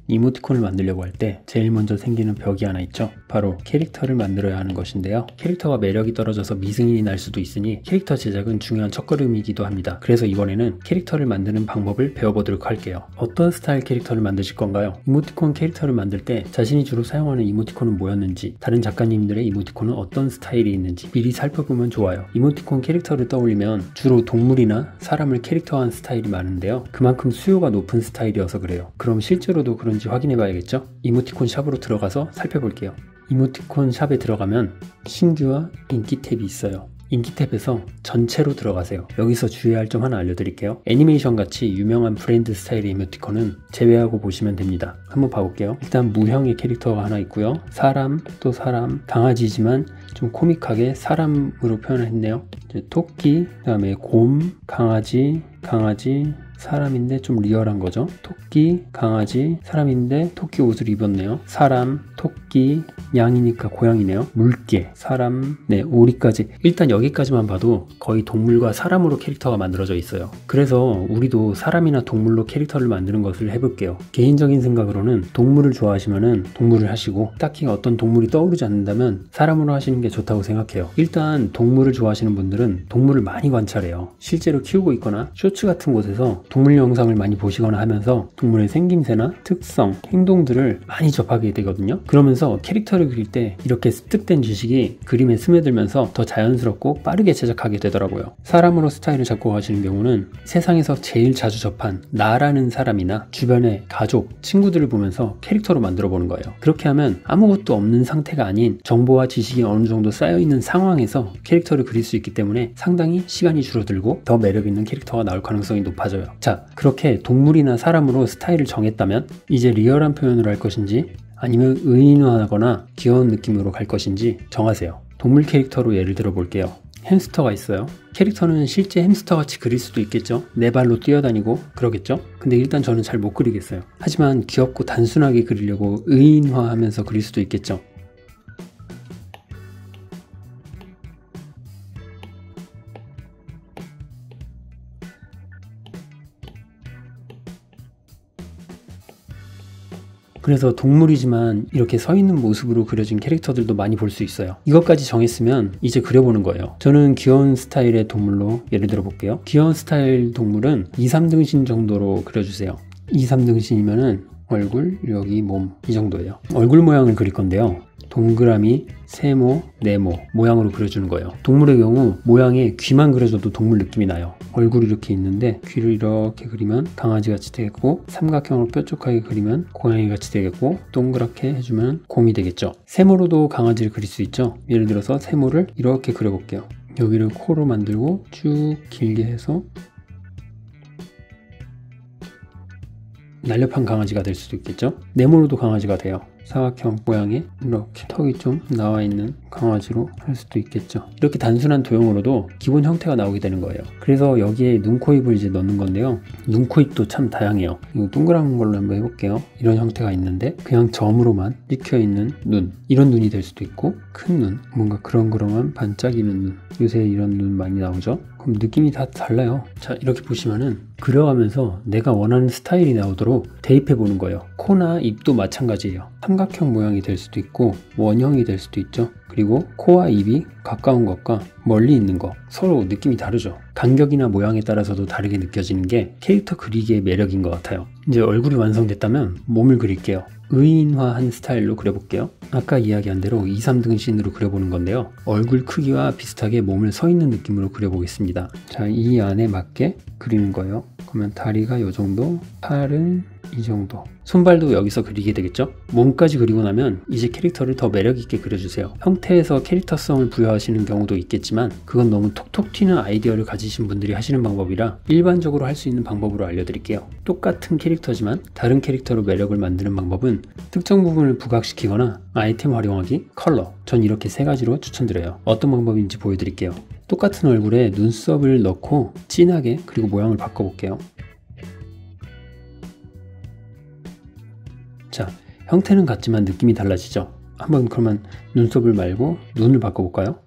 이모티콘을 만들려고 할 때 제일 먼저 생기는 벽이 하나 있죠. 바로 캐릭터를 만들어야 하는 것인데요. 캐릭터가 매력이 떨어져서 미승인이 날 수도 있으니 캐릭터 제작은 중요한 첫걸음이기도 합니다. 그래서 이번에는 캐릭터를 만드는 방법을 배워보도록 할게요. 어떤 스타일 캐릭터를 만드실 건가요? 이모티콘 캐릭터를 만들 때 자신이 주로 사용하는 이모티콘은 뭐였는지, 다른 작가님들의 이모티콘은 어떤 스타일이 있는지 미리 살펴보면 좋아요. 이모티콘 캐릭터를 떠올리면 주로 동물이나 사람을 캐릭터화한 스타일이 많은데요. 그만큼 수요가 높은 스타일이어서 그래요. 그럼 실제로도 그런지 확인해 봐야겠죠? 이모티콘 샵으로 들어가서 살펴볼게요. 이모티콘 샵에 들어가면 신규와 인기 탭이 있어요. 인기 탭에서 전체로 들어가세요. 여기서 주의할 점 하나 알려드릴게요. 애니메이션 같이 유명한 브랜드 스타일의 이모티콘은 제외하고 보시면 됩니다. 한번 봐볼게요. 일단 무형의 캐릭터가 하나 있고요. 사람, 또 사람, 강아지지만 좀 코믹하게 사람으로 표현을 했네요. 이제 토끼, 그 다음에 곰, 강아지, 사람인데 좀 리얼한 거죠. 토끼, 강아지, 사람인데 토끼 옷을 입었네요. 사람, 토끼, 양이니까 고양이네요. 물개, 사람, 네, 오리까지. 일단 여기까지만 봐도 거의 동물과 사람으로 캐릭터가 만들어져 있어요. 그래서 우리도 사람이나 동물로 캐릭터를 만드는 것을 해볼게요. 개인적인 생각으로는 동물을 좋아하시면은 동물을 하시고, 딱히 어떤 동물이 떠오르지 않는다면 사람으로 하시는 게 좋다고 생각해요. 일단 동물을 좋아하시는 분들은 동물을 많이 관찰해요. 실제로 키우고 있거나 쇼츠 같은 곳에서 동물 영상을 많이 보시거나 하면서 동물의 생김새나 특성, 행동들을 많이 접하게 되거든요. 그러면서 캐릭터를 그릴 때 이렇게 습득된 지식이 그림에 스며들면서 더 자연스럽고 빠르게 제작하게 되더라고요. 사람으로 스타일을 잡고 가시는 경우는 세상에서 제일 자주 접한 나라는 사람이나 주변의 가족, 친구들을 보면서 캐릭터로 만들어 보는 거예요. 그렇게 하면 아무것도 없는 상태가 아닌 정보와 지식이 어느 정도 쌓여있는 상황에서 캐릭터를 그릴 수 있기 때문에 상당히 시간이 줄어들고 더 매력있는 캐릭터가 나올 가능성이 높아져요. 자, 그렇게 동물이나 사람으로 스타일을 정했다면 이제 리얼한 표현으로 할 것인지 아니면 의인화하거나 귀여운 느낌으로 갈 것인지 정하세요. 동물 캐릭터로 예를 들어 볼게요. 햄스터가 있어요. 캐릭터는 실제 햄스터같이 그릴 수도 있겠죠. 네 발로 뛰어다니고 그러겠죠. 근데 일단 저는 잘 못 그리겠어요. 하지만 귀엽고 단순하게 그리려고 의인화하면서 그릴 수도 있겠죠. 그래서 동물이지만 이렇게 서 있는 모습으로 그려진 캐릭터들도 많이 볼 수 있어요. 이것까지 정했으면 이제 그려보는 거예요. 저는 귀여운 스타일의 동물로 예를 들어 볼게요. 귀여운 스타일 동물은 2, 3등신 정도로 그려주세요. 2, 3등신이면은 얼굴, 여기 몸, 이 정도예요. 얼굴 모양을 그릴 건데요. 동그라미, 세모, 네모 모양으로 그려주는 거예요. 동물의 경우 모양에 귀만 그려줘도 동물 느낌이 나요. 얼굴이 이렇게 있는데 귀를 이렇게 그리면 강아지같이 되겠고, 삼각형으로 뾰족하게 그리면 고양이같이 되겠고, 동그랗게 해주면 곰이 되겠죠. 세모로도 강아지를 그릴 수 있죠. 예를 들어서 세모를 이렇게 그려볼게요. 여기를 코로 만들고 쭉 길게 해서 날렵한 강아지가 될 수도 있겠죠. 네모로도 강아지가 돼요. 사각형 모양의 이렇게 턱이 좀 나와 있는 강아지로 할 수도 있겠죠. 이렇게 단순한 도형으로도 기본 형태가 나오게 되는 거예요. 그래서 여기에 눈, 코, 입을 이제 넣는 건데요. 눈, 코, 입도 참 다양해요. 이거 동그란 걸로 한번 해볼게요. 이런 형태가 있는데 그냥 점으로만 찍혀 있는 눈, 이런 눈이 될 수도 있고, 큰 눈, 뭔가 그렁그렁한 반짝이는 눈, 요새 이런 눈 많이 나오죠. 그럼 느낌이 다 달라요. 자, 이렇게 보시면은 그려가면서 내가 원하는 스타일이 나오도록 대입해 보는 거예요. 코나 입도 마찬가지예요. 삼각형 모양이 될 수도 있고 원형이 될 수도 있죠. 그리고 코와 입이 가까운 것과 멀리 있는 것, 서로 느낌이 다르죠. 간격이나 모양에 따라서도 다르게 느껴지는 게 캐릭터 그리기의 매력인 것 같아요. 이제 얼굴이 완성됐다면 몸을 그릴게요. 의인화한 스타일로 그려볼게요. 아까 이야기한 대로 2, 3등신으로 그려보는 건데요. 얼굴 크기와 비슷하게 몸을 서 있는 느낌으로 그려보겠습니다. 자, 이 안에 맞게 그리는 거예요. 그러면 다리가 이 정도, 팔은 이 정도, 손발도 여기서 그리게 되겠죠. 몸까지 그리고 나면 이제 캐릭터를 더 매력있게 그려주세요. 형태에서 캐릭터성을 부여하시는 경우도 있겠지만 그건 너무 톡톡 튀는 아이디어를 가지신 분들이 하시는 방법이라 일반적으로 할 수 있는 방법으로 알려드릴게요. 똑같은 캐릭터지만 다른 캐릭터로 매력을 만드는 방법은 특정 부분을 부각시키거나 아이템 활용하기, 컬러, 전 이렇게 세 가지로 추천드려요. 어떤 방법인지 보여드릴게요. 똑같은 얼굴에 눈썹을 넣고 진하게, 그리고 모양을 바꿔볼게요. 자, 형태는 같지만 느낌이 달라지죠. 한번 그러면 눈썹을 말고 눈을 바꿔볼까요?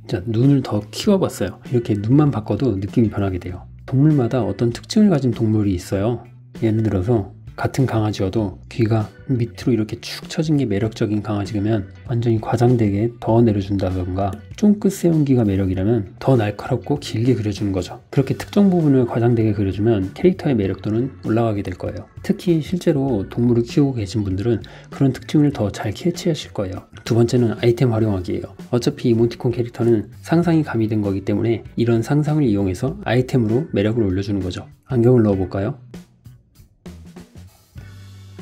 자, 눈을 더 키워봤어요. 이렇게 눈만 바꿔도 느낌이 변하게 돼요. 동물마다 어떤 특징을 가진 동물이 있어요. 예를 들어서 같은 강아지여도 귀가 밑으로 이렇게 축 처진 게 매력적인 강아지면 완전히 과장되게 더 내려준다던가, 쫑긋 세운 귀가 매력이라면 더 날카롭고 길게 그려주는 거죠. 그렇게 특정 부분을 과장되게 그려주면 캐릭터의 매력도는 올라가게 될 거예요. 특히 실제로 동물을 키우고 계신 분들은 그런 특징을 더 잘 캐치하실 거예요. 두 번째는 아이템 활용하기예요. 어차피 이모티콘 캐릭터는 상상이 가미된 거기 때문에 이런 상상을 이용해서 아이템으로 매력을 올려주는 거죠. 안경을 넣어볼까요?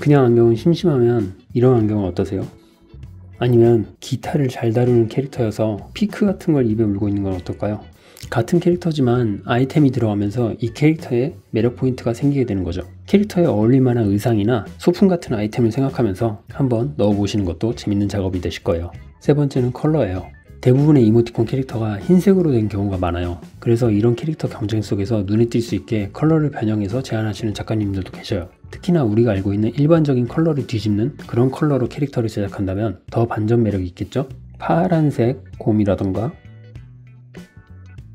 그냥 안경은 심심하면 이런 안경은 어떠세요? 아니면 기타를 잘 다루는 캐릭터여서 피크 같은 걸 입에 물고 있는 건 어떨까요? 같은 캐릭터지만 아이템이 들어가면서 이 캐릭터의 매력 포인트가 생기게 되는 거죠. 캐릭터에 어울릴 만한 의상이나 소품 같은 아이템을 생각하면서 한번 넣어보시는 것도 재밌는 작업이 되실 거예요. 세 번째는 컬러예요. 대부분의 이모티콘 캐릭터가 흰색으로 된 경우가 많아요. 그래서 이런 캐릭터 경쟁 속에서 눈에 띌 수 있게 컬러를 변형해서 제안하시는 작가님들도 계셔요. 특히나 우리가 알고 있는 일반적인 컬러를 뒤집는 그런 컬러로 캐릭터를 제작한다면 더 반전 매력이 있겠죠? 파란색 곰이라던가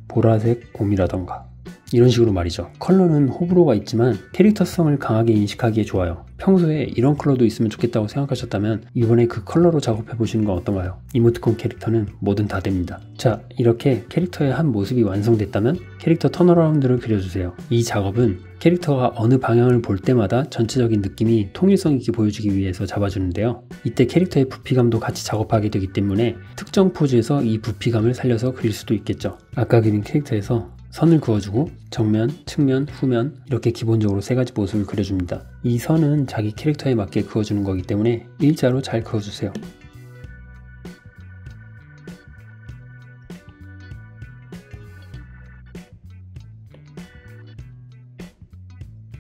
보라색 곰이라던가 이런 식으로 말이죠. 컬러는 호불호가 있지만 캐릭터성을 강하게 인식하기에 좋아요. 평소에 이런 컬러도 있으면 좋겠다고 생각하셨다면 이번에 그 컬러로 작업해 보시는 건 어떤가요? 이모티콘 캐릭터는 뭐든 다 됩니다. 자, 이렇게 캐릭터의 한 모습이 완성됐다면 캐릭터 턴어라운드를 그려주세요. 이 작업은 캐릭터가 어느 방향을 볼 때마다 전체적인 느낌이 통일성 있게 보여주기 위해서 잡아주는데요. 이때 캐릭터의 부피감도 같이 작업하게 되기 때문에 특정 포즈에서 이 부피감을 살려서 그릴 수도 있겠죠. 아까 그린 캐릭터에서 선을 그어주고 정면, 측면, 후면 이렇게 기본적으로 세 가지 모습을 그려줍니다. 이 선은 자기 캐릭터에 맞게 그어주는 거기 때문에 일자로 잘 그어주세요.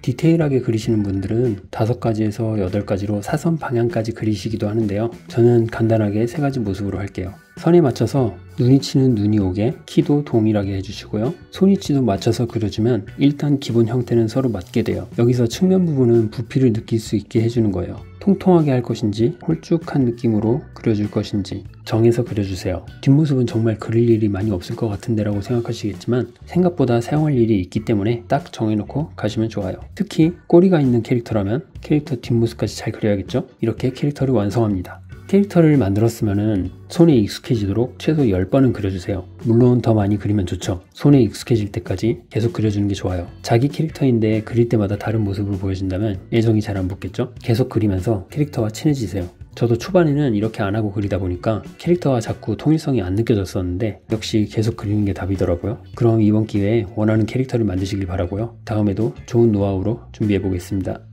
디테일하게 그리시는 분들은 5가지에서 8가지로 사선 방향까지 그리시기도 하는데요. 저는 간단하게 3가지 모습으로 할게요. 선에 맞춰서 눈이치는 눈이 오게 키도 동일하게 해주시고요. 손위치도 맞춰서 그려주면 일단 기본 형태는 서로 맞게 돼요. 여기서 측면 부분은 부피를 느낄 수 있게 해주는 거예요. 통통하게 할 것인지 홀쭉한 느낌으로 그려줄 것인지 정해서 그려주세요. 뒷모습은 정말 그릴 일이 많이 없을 것 같은데 라고 생각하시겠지만 생각보다 사용할 일이 있기 때문에 딱 정해놓고 가시면 좋아요. 특히 꼬리가 있는 캐릭터라면 캐릭터 뒷모습까지 잘 그려야겠죠? 이렇게 캐릭터를 완성합니다. 캐릭터를 만들었으면 손에 익숙해지도록 최소 10번은 그려주세요. 물론 더 많이 그리면 좋죠. 손에 익숙해질 때까지 계속 그려주는 게 좋아요. 자기 캐릭터인데 그릴 때마다 다른 모습으로 보여준다면 애정이 잘 안 붙겠죠? 계속 그리면서 캐릭터와 친해지세요. 저도 초반에는 이렇게 안 하고 그리다 보니까 캐릭터와 자꾸 통일성이 안 느껴졌었는데 역시 계속 그리는 게 답이더라고요. 그럼 이번 기회에 원하는 캐릭터를 만드시길 바라고요. 다음에도 좋은 노하우로 준비해 보겠습니다.